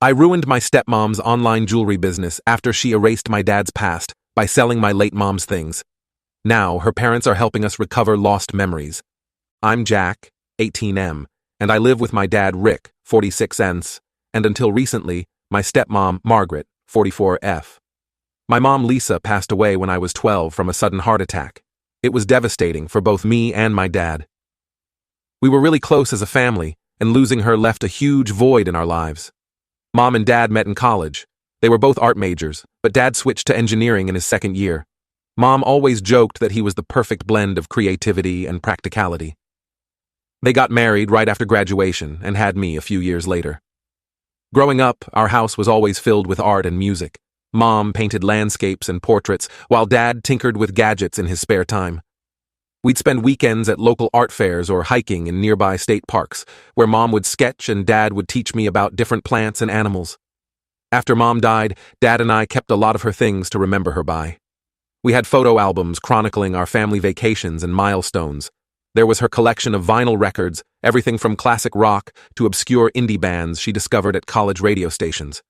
I ruined my stepmom's online jewelry business after she erased my dad's past by selling my late mom's things. Now, her parents are helping us recover lost memories. I'm Jack, 18M, and I live with my dad Rick, 46N, and until recently, my stepmom Margaret, 44F. My mom Lisa passed away when I was 12 from a sudden heart attack. It was devastating for both me and my dad. We were really close as a family, and losing her left a huge void in our lives. Mom and Dad met in college. They were both art majors, but Dad switched to engineering in his second year. Mom always joked that he was the perfect blend of creativity and practicality. They got married right after graduation and had me a few years later. Growing up, our house was always filled with art and music. Mom painted landscapes and portraits, while Dad tinkered with gadgets in his spare time. We'd spend weekends at local art fairs or hiking in nearby state parks, where Mom would sketch and Dad would teach me about different plants and animals. After Mom died, Dad and I kept a lot of her things to remember her by. We had photo albums chronicling our family vacations and milestones. There was her collection of vinyl records, everything from classic rock to obscure indie bands she discovered at college radio stations.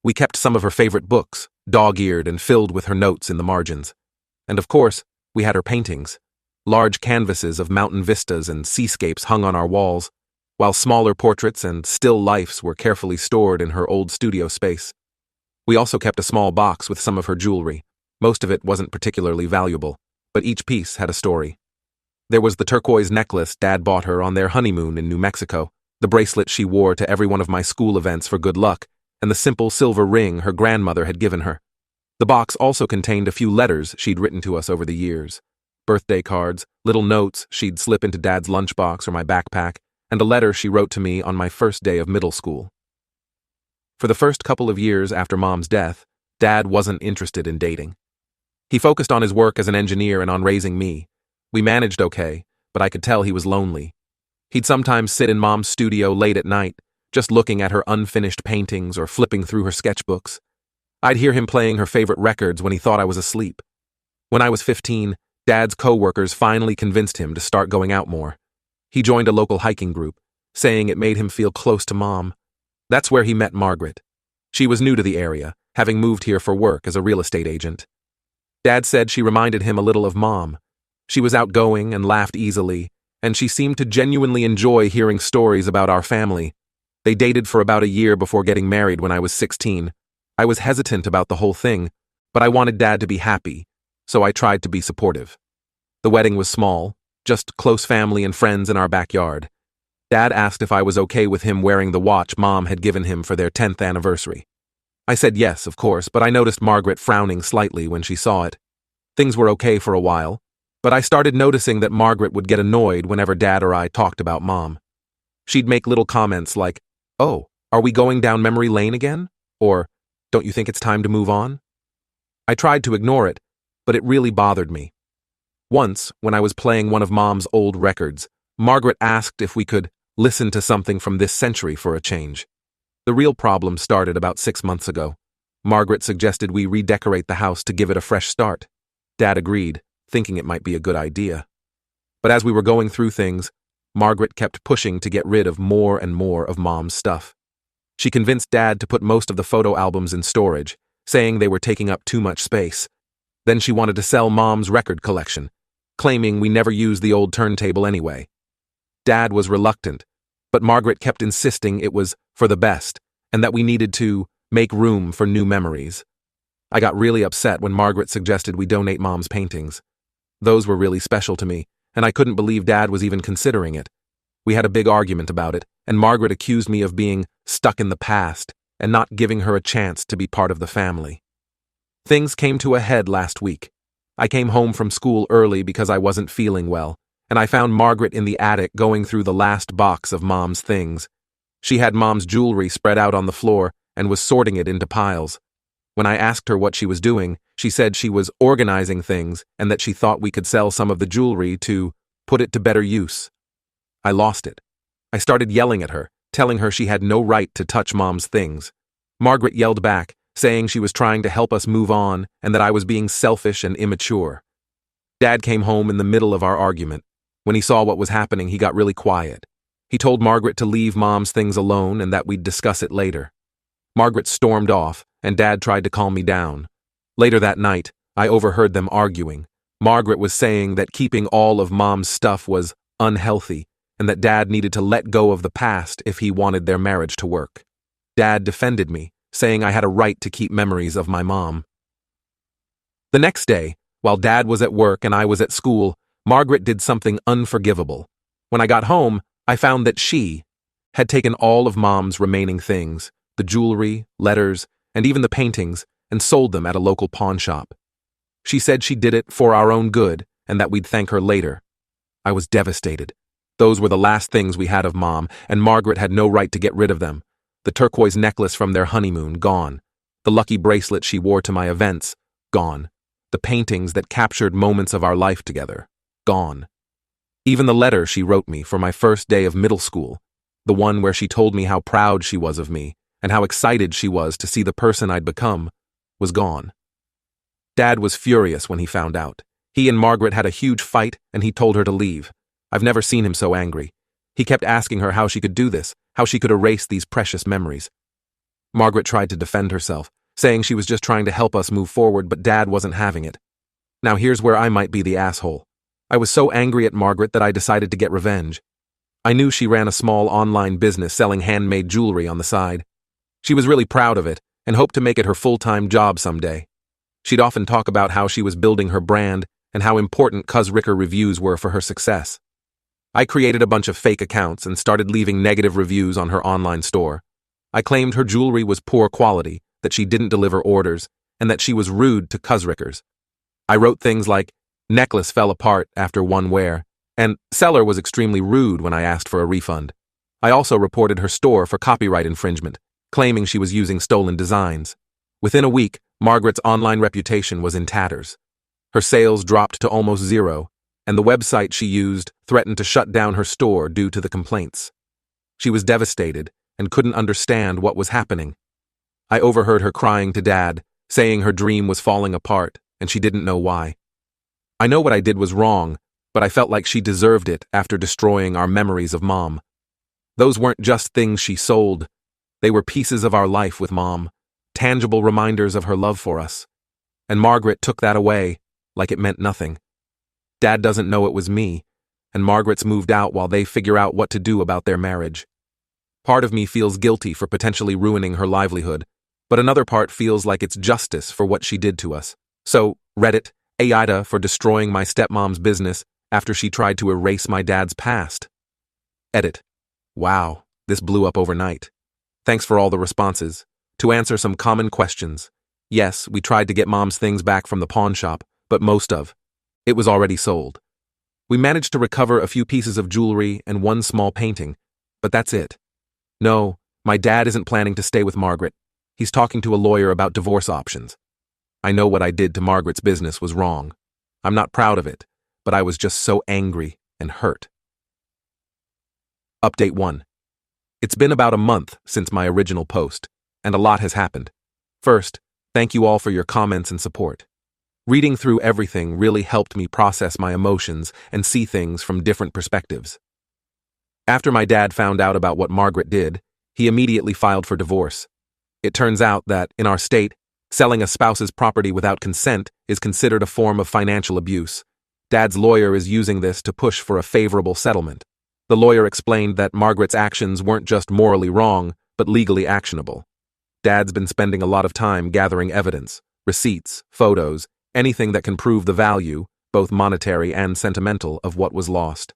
We kept some of her favorite books, dog-eared and filled with her notes in the margins. And of course, we had her paintings. Large canvases of mountain vistas and seascapes hung on our walls, while smaller portraits and still lifes were carefully stored in her old studio space. We also kept a small box with some of her jewelry. Most of it wasn't particularly valuable, but each piece had a story. There was the turquoise necklace Dad bought her on their honeymoon in New Mexico, the bracelet she wore to every one of my school events for good luck, and the simple silver ring her grandmother had given her. The box also contained a few letters she'd written to us over the years. Birthday cards, little notes she'd slip into Dad's lunchbox or my backpack, and a letter she wrote to me on my first day of middle school. For the first couple of years after Mom's death, Dad wasn't interested in dating. He focused on his work as an engineer and on raising me. We managed okay, but I could tell he was lonely. He'd sometimes sit in Mom's studio late at night, just looking at her unfinished paintings or flipping through her sketchbooks. I'd hear him playing her favorite records when he thought I was asleep. When I was 15, Dad's co-workers finally convinced him to start going out more. He joined a local hiking group, saying it made him feel close to Mom. That's where he met Margaret. She was new to the area, having moved here for work as a real estate agent. Dad said she reminded him a little of Mom. She was outgoing and laughed easily, and she seemed to genuinely enjoy hearing stories about our family. They dated for about a year before getting married when I was 16. I was hesitant about the whole thing, but I wanted Dad to be happy, so I tried to be supportive. The wedding was small, just close family and friends in our backyard. Dad asked if I was okay with him wearing the watch Mom had given him for their 10th anniversary. I said yes, of course, but I noticed Margaret frowning slightly when she saw it. Things were okay for a while, but I started noticing that Margaret would get annoyed whenever Dad or I talked about Mom. She'd make little comments like, "Oh, are we going down memory lane again?" Or, "Don't you think it's time to move on?" I tried to ignore it, but it really bothered me. Once, when I was playing one of Mom's old records, Margaret asked if we could listen to something from this century for a change. The real problem started about 6 months ago. Margaret suggested we redecorate the house to give it a fresh start. Dad agreed, thinking it might be a good idea. But as we were going through things, Margaret kept pushing to get rid of more and more of Mom's stuff. She convinced Dad to put most of the photo albums in storage, saying they were taking up too much space. Then she wanted to sell Mom's record collection, claiming we never used the old turntable anyway. Dad was reluctant, but Margaret kept insisting it was for the best and that we needed to make room for new memories. I got really upset when Margaret suggested we donate Mom's paintings. Those were really special to me, and I couldn't believe Dad was even considering it. We had a big argument about it, and Margaret accused me of being stuck in the past and not giving her a chance to be part of the family. Things came to a head last week. I came home from school early because I wasn't feeling well, and I found Margaret in the attic going through the last box of Mom's things. She had Mom's jewelry spread out on the floor and was sorting it into piles. When I asked her what she was doing, she said she was organizing things and that she thought we could sell some of the jewelry to put it to better use. I lost it. I started yelling at her, telling her she had no right to touch Mom's things. Margaret yelled back, saying she was trying to help us move on and that I was being selfish and immature. Dad came home in the middle of our argument. When he saw what was happening, he got really quiet. He told Margaret to leave Mom's things alone and that we'd discuss it later. Margaret stormed off, and Dad tried to calm me down. Later that night, I overheard them arguing. Margaret was saying that keeping all of Mom's stuff was unhealthy, and that Dad needed to let go of the past if he wanted their marriage to work. Dad defended me, saying I had a right to keep memories of my mom. The next day, while Dad was at work and I was at school, Margaret did something unforgivable. When I got home, I found that she had taken all of Mom's remaining things, the jewelry, letters, and even the paintings, and sold them at a local pawn shop. She said she did it for our own good and that we'd thank her later. I was devastated. Those were the last things we had of Mom, and Margaret had no right to get rid of them. The turquoise necklace from their honeymoon, gone. The lucky bracelet she wore to my events, gone. The paintings that captured moments of our life together, gone. Even the letter she wrote me for my first day of middle school, the one where she told me how proud she was of me and how excited she was to see the person I'd become, was gone. Dad was furious when he found out. He and Margaret had a huge fight, and he told her to leave. I've never seen him so angry. He kept asking her how she could do this, how she could erase these precious memories. Margaret tried to defend herself, saying she was just trying to help us move forward, but Dad wasn't having it. Now here's where I might be the asshole. I was so angry at Margaret that I decided to get revenge. I knew she ran a small online business selling handmade jewelry on the side. She was really proud of it and hoped to make it her full-time job someday. She'd often talk about how she was building her brand and how important Cuz Ricker reviews were for her success. I created a bunch of fake accounts and started leaving negative reviews on her online store. I claimed her jewelry was poor quality, that she didn't deliver orders, and that she was rude to Cuz Rickers. I wrote things like, necklace fell apart after one wear, and seller was extremely rude when I asked for a refund. I also reported her store for copyright infringement, claiming she was using stolen designs. Within a week, Margaret's online reputation was in tatters. Her sales dropped to almost zero, and the website she used threatened to shut down her store due to the complaints. She was devastated and couldn't understand what was happening. I overheard her crying to Dad, saying her dream was falling apart and she didn't know why. I know what I did was wrong, but I felt like she deserved it after destroying our memories of Mom. Those weren't just things she sold. They were pieces of our life with Mom, tangible reminders of her love for us. And Margaret took that away, like it meant nothing. Dad doesn't know it was me, and Margaret's moved out while they figure out what to do about their marriage. Part of me feels guilty for potentially ruining her livelihood, but another part feels like it's justice for what she did to us. So, Reddit, aita for destroying my stepmom's business after she tried to erase my dad's past. Edit. Wow, this blew up overnight. Thanks for all the responses. To answer some common questions. Yes, we tried to get Mom's things back from the pawn shop, but most of it was already sold. We managed to recover a few pieces of jewelry and one small painting, but that's it. No, my dad isn't planning to stay with Margaret. He's talking to a lawyer about divorce options. I know what I did to Margaret's business was wrong. I'm not proud of it, but I was just so angry and hurt. Update 1. It's been about a month since my original post, and a lot has happened. First, thank you all for your comments and support. Reading through everything really helped me process my emotions and see things from different perspectives. After my dad found out about what Margaret did, he immediately filed for divorce. It turns out that, in our state, selling a spouse's property without consent is considered a form of financial abuse. Dad's lawyer is using this to push for a favorable settlement. The lawyer explained that Margaret's actions weren't just morally wrong, but legally actionable. Dad's been spending a lot of time gathering evidence, receipts, photos, anything that can prove the value, both monetary and sentimental, of what was lost.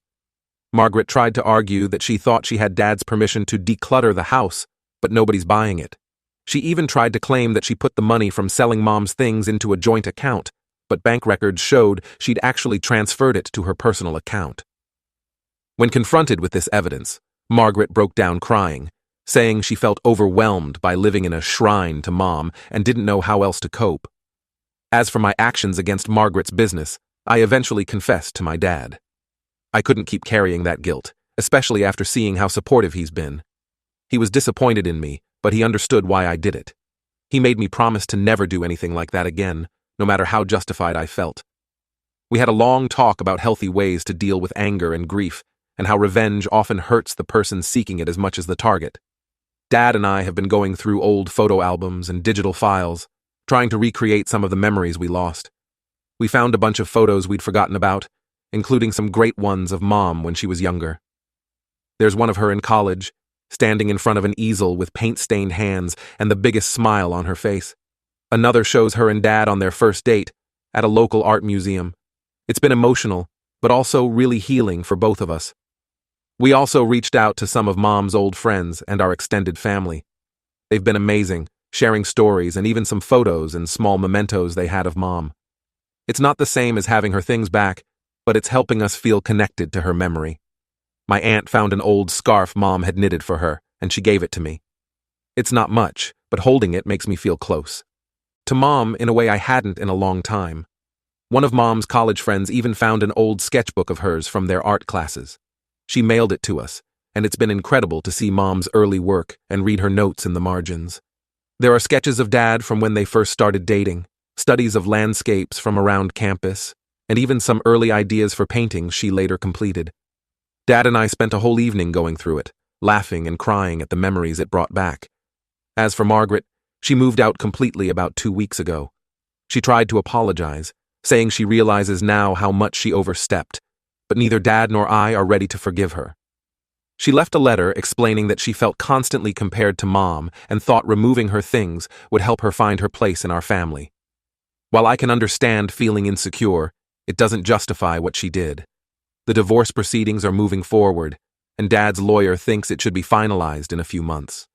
Margaret tried to argue that she thought she had Dad's permission to declutter the house, but nobody's buying it. She even tried to claim that she put the money from selling Mom's things into a joint account, but bank records showed she'd actually transferred it to her personal account. When confronted with this evidence, Margaret broke down crying, saying she felt overwhelmed by living in a shrine to Mom and didn't know how else to cope. As for my actions against Margaret's business, I eventually confessed to my dad. I couldn't keep carrying that guilt, especially after seeing how supportive he's been. He was disappointed in me, but he understood why I did it. He made me promise to never do anything like that again, no matter how justified I felt. We had a long talk about healthy ways to deal with anger and grief, and how revenge often hurts the person seeking it as much as the target. Dad and I have been going through old photo albums and digital files, trying to recreate some of the memories we lost. We found a bunch of photos we'd forgotten about, including some great ones of Mom when she was younger. There's one of her in college, standing in front of an easel with paint-stained hands and the biggest smile on her face. Another shows her and Dad on their first date at a local art museum. It's been emotional, but also really healing for both of us. We also reached out to some of Mom's old friends and our extended family. They've been amazing, sharing stories and even some photos and small mementos they had of Mom. It's not the same as having her things back, but it's helping us feel connected to her memory. My aunt found an old scarf Mom had knitted for her, and she gave it to me. It's not much, but holding it makes me feel close. To Mom in a way I hadn't in a long time. One of Mom's college friends even found an old sketchbook of hers from their art classes. She mailed it to us, and it's been incredible to see Mom's early work and read her notes in the margins. There are sketches of Dad from when they first started dating, studies of landscapes from around campus, and even some early ideas for paintings she later completed. Dad and I spent a whole evening going through it, laughing and crying at the memories it brought back. As for Margaret, she moved out completely about 2 weeks ago. She tried to apologize, saying she realizes now how much she overstepped, but neither Dad nor I are ready to forgive her. She left a letter explaining that she felt constantly compared to Mom and thought removing her things would help her find her place in our family. While I can understand feeling insecure, it doesn't justify what she did. The divorce proceedings are moving forward, and Dad's lawyer thinks it should be finalized in a few months.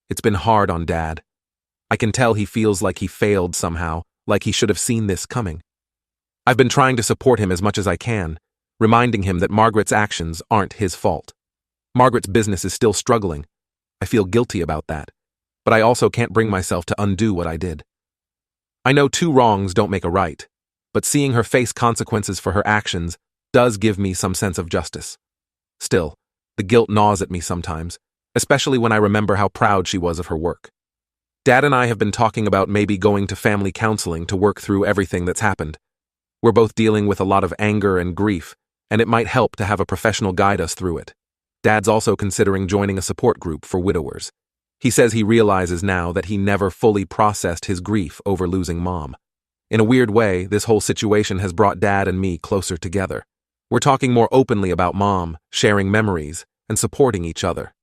It's been hard on Dad. I can tell he feels like he failed somehow, like he should have seen this coming. I've been trying to support him as much as I can, reminding him that Margaret's actions aren't his fault. Margaret's business is still struggling. I feel guilty about that, but I also can't bring myself to undo what I did. I know 2 wrongs don't make a right, but seeing her face consequences for her actions does give me some sense of justice. Still, the guilt gnaws at me sometimes, especially when I remember how proud she was of her work. Dad and I have been talking about maybe going to family counseling to work through everything that's happened. We're both dealing with a lot of anger and grief, and it might help to have a professional guide us through it. Dad's also considering joining a support group for widowers. He says he realizes now that he never fully processed his grief over losing Mom. In a weird way, this whole situation has brought Dad and me closer together. We're talking more openly about Mom, sharing memories, and supporting each other.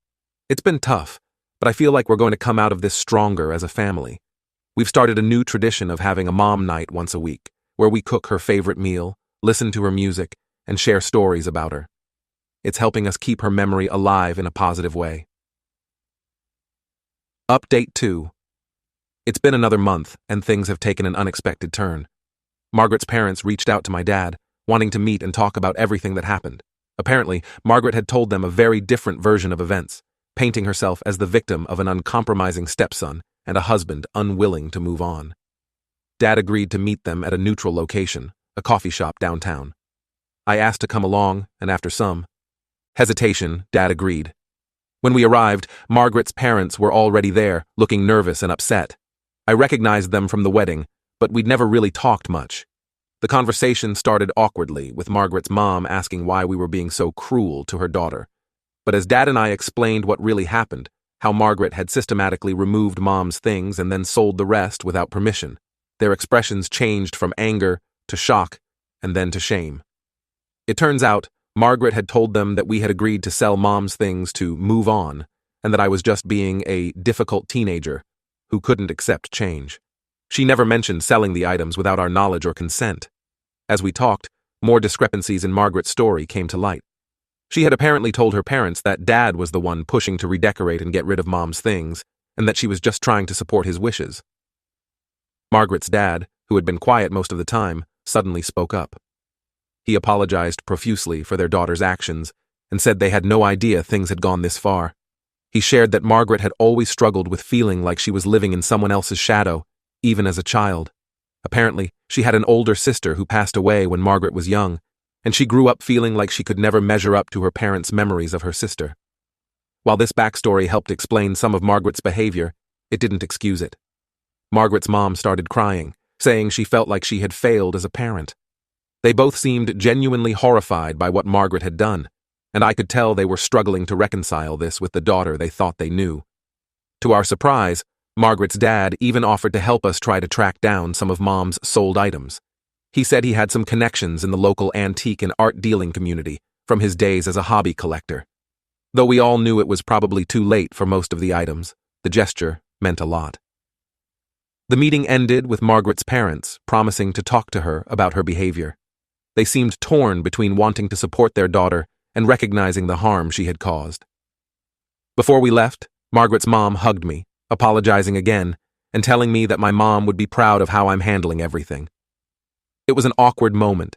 It's been tough, but I feel like we're going to come out of this stronger as a family. We've started a new tradition of having a Mom night once a week, where we cook her favorite meal, listen to her music, and share stories about her. It's helping us keep her memory alive in a positive way. Update 2. It's been another month, and things have taken an unexpected turn. Margaret's parents reached out to my dad, wanting to meet and talk about everything that happened. Apparently, Margaret had told them a very different version of events, painting herself as the victim of an uncompromising stepson and a husband unwilling to move on. Dad agreed to meet them at a neutral location, a coffee shop downtown. I asked to come along, and after some hesitation, Dad agreed. When we arrived, Margaret's parents were already there, looking nervous and upset. I recognized them from the wedding, but we'd never really talked much. The conversation started awkwardly, with Margaret's mom asking why we were being so cruel to her daughter. But as Dad and I explained what really happened, how Margaret had systematically removed Mom's things and then sold the rest without permission, their expressions changed from anger to shock and then to shame. It turns out, Margaret had told them that we had agreed to sell Mom's things to move on, and that I was just being a difficult teenager who couldn't accept change. She never mentioned selling the items without our knowledge or consent. As we talked, more discrepancies in Margaret's story came to light. She had apparently told her parents that Dad was the one pushing to redecorate and get rid of Mom's things, and that she was just trying to support his wishes. Margaret's dad, who had been quiet most of the time, suddenly spoke up. He apologized profusely for their daughter's actions and said they had no idea things had gone this far. He shared that Margaret had always struggled with feeling like she was living in someone else's shadow, even as a child. Apparently, she had an older sister who passed away when Margaret was young, and she grew up feeling like she could never measure up to her parents' memories of her sister. While this backstory helped explain some of Margaret's behavior, it didn't excuse it. Margaret's mom started crying, saying she felt like she had failed as a parent. They both seemed genuinely horrified by what Margaret had done, and I could tell they were struggling to reconcile this with the daughter they thought they knew. To our surprise, Margaret's dad even offered to help us try to track down some of Mom's sold items. He said he had some connections in the local antique and art dealing community from his days as a hobby collector. Though we all knew it was probably too late for most of the items, the gesture meant a lot. The meeting ended with Margaret's parents promising to talk to her about her behavior. They seemed torn between wanting to support their daughter and recognizing the harm she had caused. Before we left, Margaret's mom hugged me, apologizing again, and telling me that my mom would be proud of how I'm handling everything. It was an awkward moment,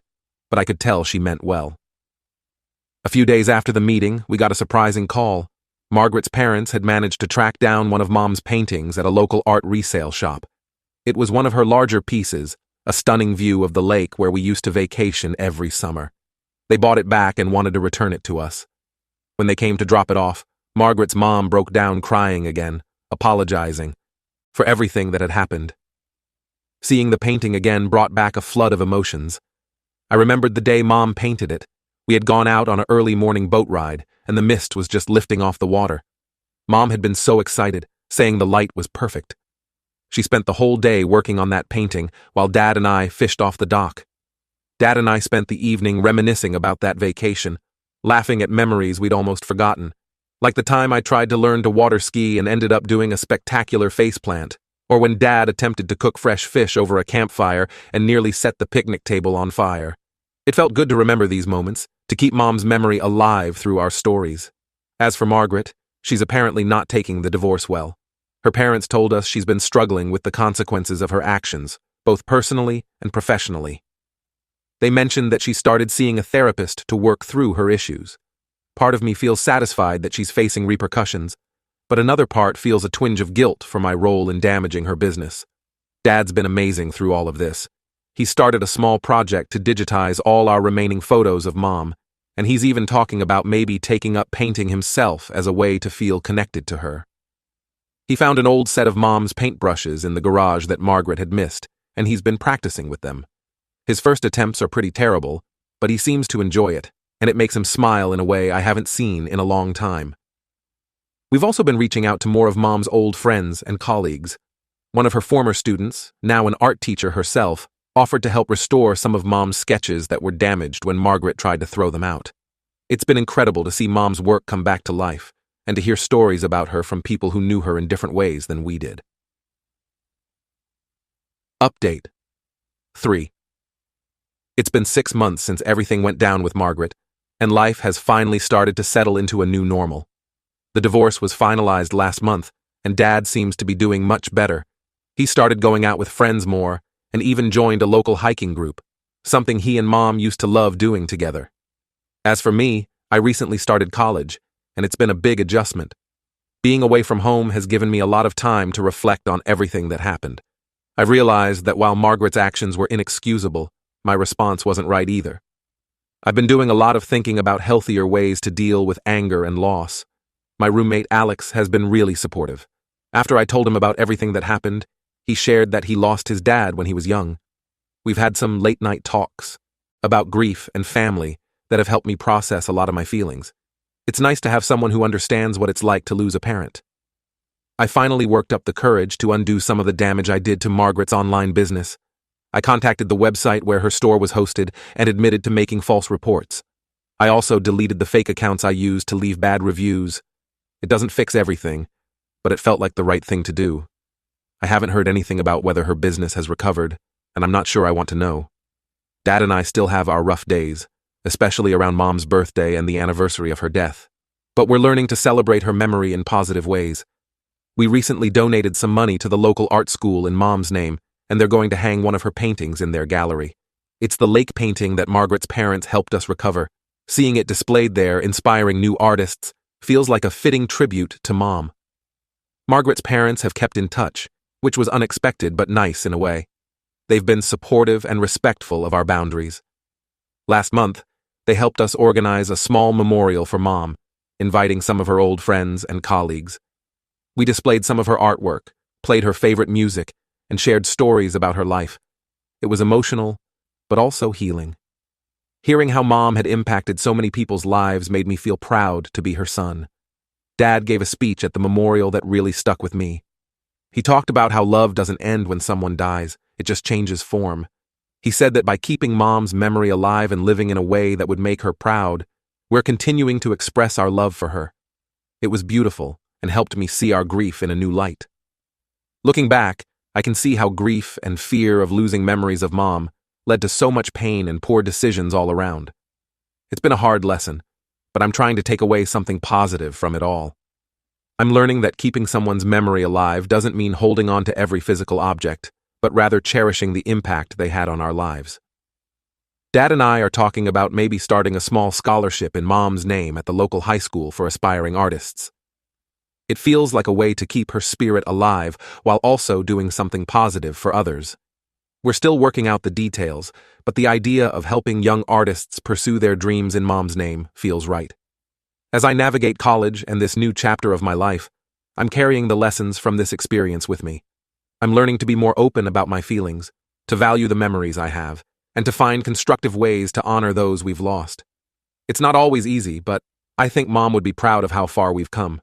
but I could tell she meant well. A few days after the meeting, we got a surprising call. Margaret's parents had managed to track down one of Mom's paintings at a local art resale shop. It was one of her larger pieces, a stunning view of the lake where we used to vacation every summer. They bought it back and wanted to return it to us. When they came to drop it off, Margaret's mom broke down crying again, apologizing for everything that had happened. Seeing the painting again brought back a flood of emotions. I remembered the day Mom painted it. We had gone out on an early morning boat ride, and the mist was just lifting off the water. Mom had been so excited, saying the light was perfect. She spent the whole day working on that painting while Dad and I fished off the dock. Dad and I spent the evening reminiscing about that vacation, laughing at memories we'd almost forgotten, like the time I tried to learn to water ski and ended up doing a spectacular faceplant, or when Dad attempted to cook fresh fish over a campfire and nearly set the picnic table on fire. It felt good to remember these moments, to keep Mom's memory alive through our stories. As for Margaret, she's apparently not taking the divorce well. Her parents told us she's been struggling with the consequences of her actions, both personally and professionally. They mentioned that she started seeing a therapist to work through her issues. Part of me feels satisfied that she's facing repercussions, but another part feels a twinge of guilt for my role in damaging her business. Dad's been amazing through all of this. He started a small project to digitize all our remaining photos of Mom, and he's even talking about maybe taking up painting himself as a way to feel connected to her. He found an old set of Mom's paintbrushes in the garage that Margaret had missed, and he's been practicing with them. His first attempts are pretty terrible, but he seems to enjoy it, and it makes him smile in a way I haven't seen in a long time. We've also been reaching out to more of Mom's old friends and colleagues. One of her former students, now an art teacher herself, offered to help restore some of Mom's sketches that were damaged when Margaret tried to throw them out. It's been incredible to see Mom's work come back to life, and to hear stories about her from people who knew her in different ways than we did. Update 3. It's been 6 months since everything went down with Margaret, and life has finally started to settle into a new normal. The divorce was finalized last month, and Dad seems to be doing much better. He started going out with friends more, and even joined a local hiking group, something he and Mom used to love doing together. As for me, I recently started college, and it's been a big adjustment. Being away from home has given me a lot of time to reflect on everything that happened. I've realized that while Margaret's actions were inexcusable, my response wasn't right either. I've been doing a lot of thinking about healthier ways to deal with anger and loss. My roommate Alex has been really supportive. After I told him about everything that happened, he shared that he lost his dad when he was young. We've had some late-night talks about grief and family that have helped me process a lot of my feelings. It's nice to have someone who understands what it's like to lose a parent. I finally worked up the courage to undo some of the damage I did to Margaret's online business. I contacted the website where her store was hosted and admitted to making false reports. I also deleted the fake accounts I used to leave bad reviews. It doesn't fix everything, but it felt like the right thing to do. I haven't heard anything about whether her business has recovered, and I'm not sure I want to know. Dad and I still have our rough days, especially around Mom's birthday and the anniversary of her death. But we're learning to celebrate her memory in positive ways. We recently donated some money to the local art school in Mom's name, and they're going to hang one of her paintings in their gallery. It's the lake painting that Margaret's parents helped us recover. Seeing it displayed there, inspiring new artists, feels like a fitting tribute to Mom. Margaret's parents have kept in touch, which was unexpected but nice in a way. They've been supportive and respectful of our boundaries. Last month, they helped us organize a small memorial for Mom, inviting some of her old friends and colleagues. We displayed some of her artwork, played her favorite music, and shared stories about her life. It was emotional, but also healing. Hearing how Mom had impacted so many people's lives made me feel proud to be her son. Dad gave a speech at the memorial that really stuck with me. He talked about how love doesn't end when someone dies, it just changes form. He said that by keeping Mom's memory alive and living in a way that would make her proud, we're continuing to express our love for her. It was beautiful and helped me see our grief in a new light. Looking back, I can see how grief and fear of losing memories of Mom led to so much pain and poor decisions all around. It's been a hard lesson, but I'm trying to take away something positive from it all. I'm learning that keeping someone's memory alive doesn't mean holding on to every physical object, but rather cherishing the impact they had on our lives. Dad and I are talking about maybe starting a small scholarship in Mom's name at the local high school for aspiring artists. It feels like a way to keep her spirit alive while also doing something positive for others. We're still working out the details, but the idea of helping young artists pursue their dreams in Mom's name feels right. As I navigate college and this new chapter of my life, I'm carrying the lessons from this experience with me. I'm learning to be more open about my feelings, to value the memories I have, and to find constructive ways to honor those we've lost. It's not always easy, but I think Mom would be proud of how far we've come.